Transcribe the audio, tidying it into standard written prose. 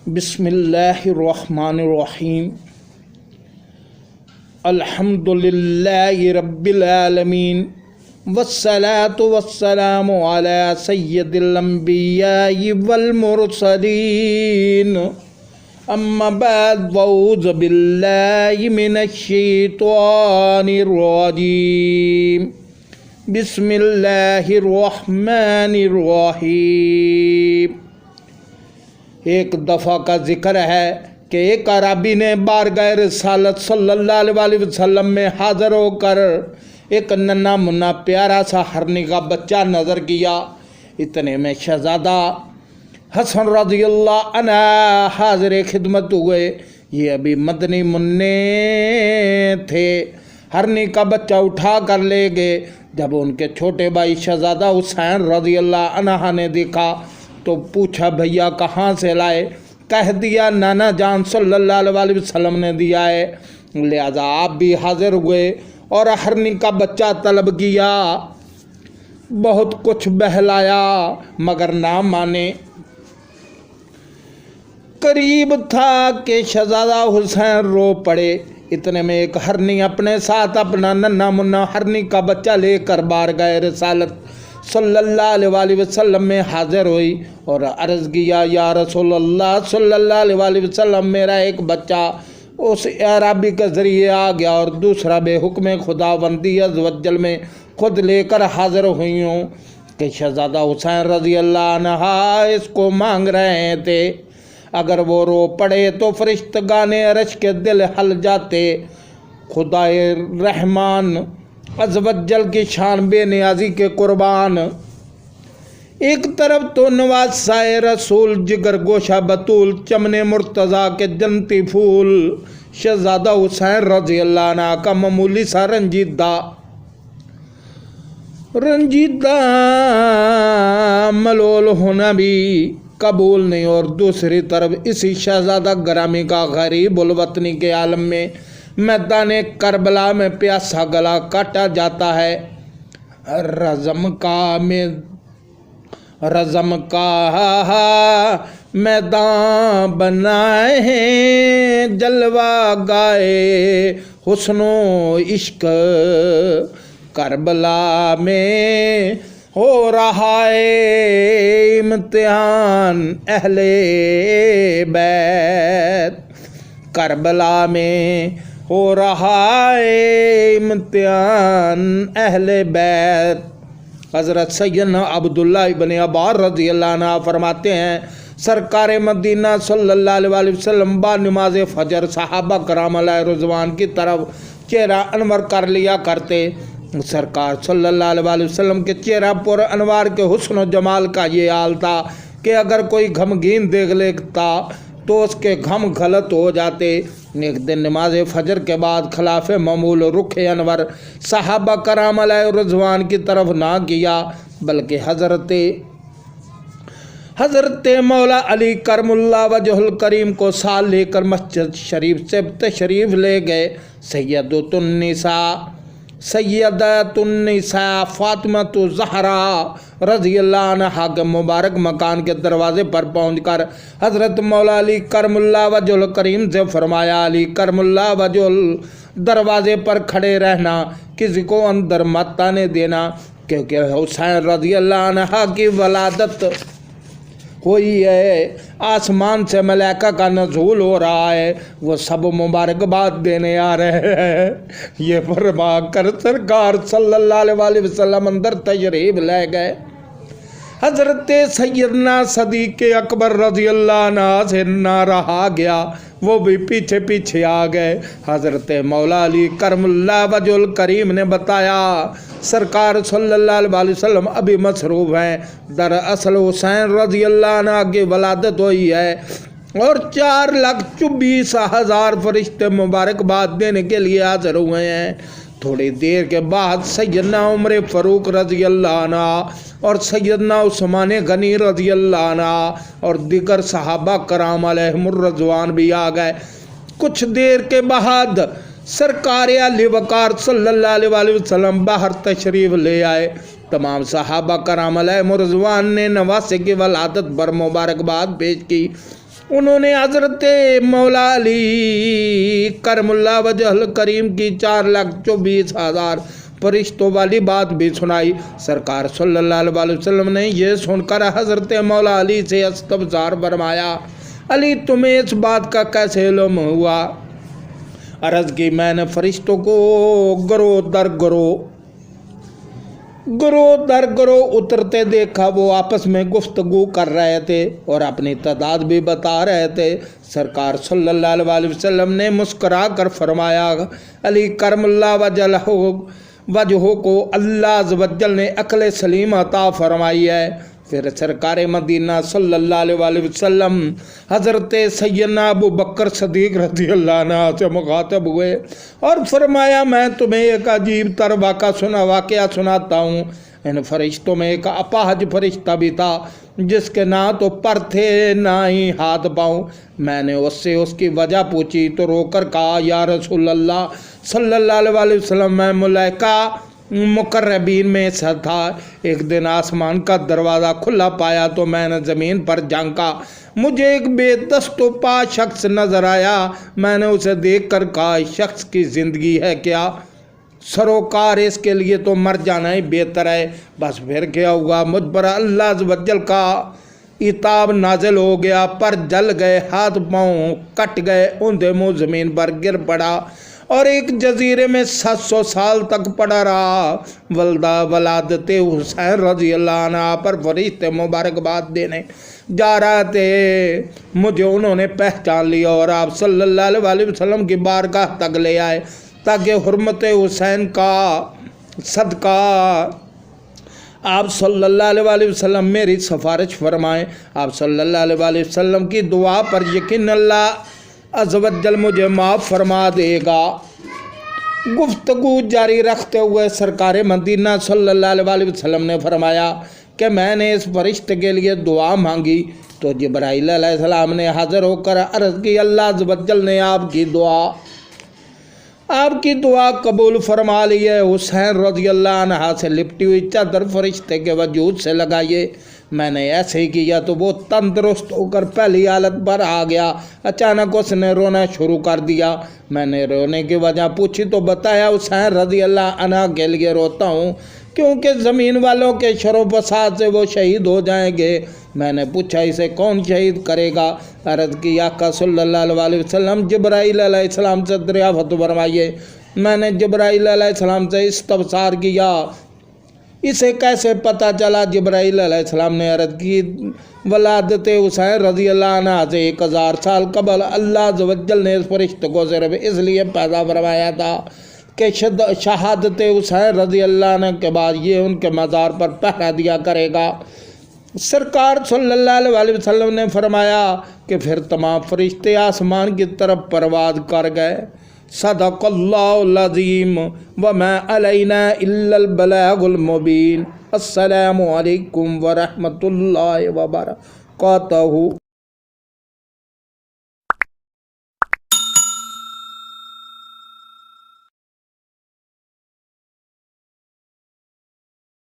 بسم اللہ الرحمن الرحیم الحمدللہ رب العالمین والصلاة والسلام علی سید الانبیاء والمرسلین اما بعد فاعوذ باللہ من الشیطان الرجیم بسم اللہ الرحمن الرحیم۔ ایک دفعہ کا ذکر ہے کہ ایک عربی نے بارگاہ رسالت صلی اللہ علیہ وسلم میں حاضر ہو کر ایک ننھا منا پیارا سا ہرنی کا بچہ نظر کیا۔ اتنے میں شہزادہ حسن رضی اللہ عنہ حاضر خدمت ہوئے۔ یہ ابھی مدنی منع تھے۔ ہرنی کا بچہ اٹھا کر لے گئے۔ جب ان کے چھوٹے بھائی شہزادہ حسین رضی اللہ عنہ نے دیکھا تو پوچھا بھیا کہاں سے لائے؟ کہہ دیا نانا جان صلی اللہ علیہ وسلم نے دیا ہے، لہذا آپ بھی حاضر ہوئے اور ہرنی کا بچہ طلب کیا۔ بہت کچھ بہلایا مگر نہ مانے۔ قریب تھا کہ شہزادہ حسین رو پڑے۔ اتنے میں ایک ہرنی اپنے ساتھ اپنا ننھا منا ہرنی کا بچہ لے کر بارگاہ رسالت صلی اللہ علیہ وسلم میں حاضر ہوئی اور عرض کیا یا رسول اللہ صلی اللہ علیہ وسلم، میرا ایک بچہ اس عربی کے ذریعے آ گیا اور دوسرا بے حکم خداوندی عز و جل میں خود لے کر حاضر ہوئی ہوں کہ شہزادہ حسین رضی اللہ عنہ اس کو مانگ رہے تھے۔ اگر وہ رو پڑے تو فرشتگان عرش کے دل ہل جاتے۔ خدائے رحمان عز و جل کی شان بے نیازی کے قربان۔ ایک طرف تو نواسائے رسول جگر گوشہ بطول چمن مرتضیٰ کے جنتی پھول شہزادہ حسین رضی اللہ عنہ کا معمولی سا رنجیدہ ملول ہونا بھی قبول نہیں، اور دوسری طرف اسی شہزادہ گرامی کا غریب الوطنی کے عالم میں میدان کربلا میں پیاسا گلا کاٹا جاتا ہے۔ رزم کا میدان بنائے ہیں، جلوہ گائے حسن و عشق کربلا میں ہو رہا ہے امتحان اہل بیت۔ کربلا میں ہو رہا ہے امتحان اہل بیت۔ حضرت سیدنا عبداللہ ابن عباس رضی اللہ عنہ فرماتے ہیں سرکار مدینہ صلی اللہ علیہ وسلم با نماز فجر صحابہ کرام علیہ رضوان کی طرف چہرہ انور کر لیا کرتے۔ سرکار صلی اللہ علیہ وسلم کے چہرہ پر انوار کے حسن و جمال کا یہ حال تھا کہ اگر کوئی غمگین دیکھ لیتا تو اس کے غم غلط ہو جاتے۔ ایک دن نماز فجر کے بعد خلاف معمول رخ انور صحابہ کرام علیہ رضوان کی طرف نہ کیا بلکہ حضرت مولا علی کرم اللہ وجہ الکریم کو ساتھ لے کر مسجد شریف سے تشریف لے گئے۔ سیدۃ النساء فاطمہ الزہرا رضی اللہ عنہا کے مبارک مکان کے دروازے پر پہنچ کر حضرت مولا علی کرم اللہ وجہ الکریم سے فرمایا علی کرم اللہ وجہ دروازے پر کھڑے رہنا، کسی کو اندر مت آنے دینا، کیونکہ حسین رضی اللہ عنہ کی ولادت ہوئی ہے، آسمان سے ملائکہ کا نزول ہو رہا ہے، وہ سب مبارکباد دینے آ رہے ہیں۔ یہ فرما کر سرکار صلی اللہ علیہ وسلم اندر تشریف لے گئے۔ حضرت سیدنا صدیق اکبر رضی اللہ عنہ سے نہ رہا گیا، وہ بھی پیچھے پیچھے آ گئے۔ حضرت مولا علی کرم اللہ وجہ الکریم نے بتایا سرکار صلی اللہ علیہ وسلم ابھی مصروف ہیں، دراصل حسین رضی اللہ عنہ کی ولادت ہوئی ہے اور 4,24,000 فرشتے مبارکباد دینے کے لیے حاضر ہوئے ہیں۔ تھوڑی دیر کے بعد سیدنا عمر فاروق رضی اللہ عنہ اور سیدنا عثمان غنی رضی اللہ عنہ اور دیگر صحابہ کرام علیہم الرضوان بھی آ گئے۔ کچھ دیر کے بعد سرکار علی وقار صلی اللہ علیہ وسلم باہر تشریف لے آئے۔ تمام صحابہ کرام علیہ رضوان نے نواسے کی ولادت پر مبارکباد پیش کی۔ انہوں نے حضرت مولا علی کرم اللہ وجہ کریم کی 4,24,000 فرشتوں والی بات بھی سنائی۔ سرکار صلی اللہ علیہ وسلم نے یہ سن کر حضرت مولا علی سے استفسار فرمایا، علی تمہیں اس بات کا کیسے علم ہوا؟ عرض کی میں نے فرشتوں کو گروہ در گروہ اترتے دیکھا، وہ آپس میں گفتگو کر رہے تھے اور اپنی تعداد بھی بتا رہے تھے۔ سرکار صلی اللہ علیہ وسلم نے مسکرا کر فرمایا، علی کرم اللہ وجہ کو اللہ عز و جل نے عقل سلیم عطا فرمائی ہے۔ پھر سرکار مدینہ صلی اللہ علیہ وسلم حضرت سیدنا ابو بکر صدیق رضی اللہ عنہ سے مخاطب ہوئے اور فرمایا، میں تمہیں ایک عجیب تر واقعہ سناتا ہوں۔ ان فرشتوں میں ایک اپاہج فرشتہ بھی تھا جس کے نہ تو پر تھے نہ ہی ہاتھ پاؤں۔ میں نے اس سے اس کی وجہ پوچھی تو رو کر کہا، یا رسول اللہ صلی اللہ علیہ وسلم، میں ملائکہ مقربین میں سے تھا۔ ایک دن آسمان کا دروازہ کھلا پایا تو میں نے زمین پر جھانکا، مجھے ایک بے دست و پا شخص نظر آیا۔ میں نے اسے دیکھ کر کہا، اس شخص کی زندگی ہے کیا؟ سروکار، اس کے لیے تو مر جانا ہی بہتر ہے۔ بس پھر کیا ہوا، مجھ پر اللہ عز و جل کا عتاب نازل ہو گیا، پر جل گئے، ہاتھ پاؤں کٹ گئے، اوندھے منہ زمین پر گر پڑا اور ایک جزیرے میں 700 سال تک پڑا رہا۔ ولادت حسین رضی اللہ عنہ پر فرشتے مبارکباد دینے جا رہے تھے، مجھے انہوں نے پہچان لیا اور آپ صلی اللہ علیہ وسلم کی بارگاہ تک لے آئے تاکہ حرمت حسین کا صدقہ آپ صلی اللہ علیہ وسلم میری سفارش فرمائیں۔ آپ صلی اللہ علیہ وسلم کی دعا پر یقین اللہ عز و جل مجھے معاف فرما دے گا۔ گفتگو جاری رکھتے ہوئے سرکار مدینہ صلی اللہ علیہ وسلم نے فرمایا کہ میں نے اس فرشتے کے لیے دعا مانگی تو جبرائیل علیہ السلام نے حاضر ہو کر عرض کی، اللہ عز و جل نے آپ کی دعا قبول فرما لی ہے۔ حسین رضی اللہ عنہ سے لپٹی ہوئی چادر فرشتے کے وجود سے لگائیے۔ میں نے ایسے ہی کیا تو وہ تندرست ہو کر پہلی حالت پر آ گیا۔ اچانک اس نے رونا شروع کر دیا۔ میں نے رونے کی وجہ پوچھی تو بتایا، حسین رضی اللہ عنہ کے لیے روتا ہوں کیونکہ زمین والوں کے شر و فساد سے وہ شہید ہو جائیں گے۔ میں نے پوچھا، اسے کون شہید کرے گا؟ عرض کی، آقا صلی اللہ علیہ وسلم جبرائیل علیہ السلام سے دریافت فرمائیے۔ میں نے جبرائیل علیہ السلام سے استفسار کیا، اسے کیسے پتہ چلا؟ جبرائیل علیہ السلام نے عرض کی، ولادت حسین رضی اللہ عنہ سے 1000 سال قبل اللہ عز و جل نے اس فرشتے کو صرف اس لیے پیدا فرمایا تھا کہ شہادت حسین رضی اللہ عنہ کے بعد یہ ان کے مزار پر پہرا دیا کرے گا۔ سرکار صلی اللہ علیہ وسلم نے فرمایا کہ پھر تمام فرشتے آسمان کی طرف پرواز کر گئے۔ صدق اللہ العظیم وما علینا الا البلاغ المبین۔ السلام علیکم ورحمۃ اللہ وبرکاتہ۔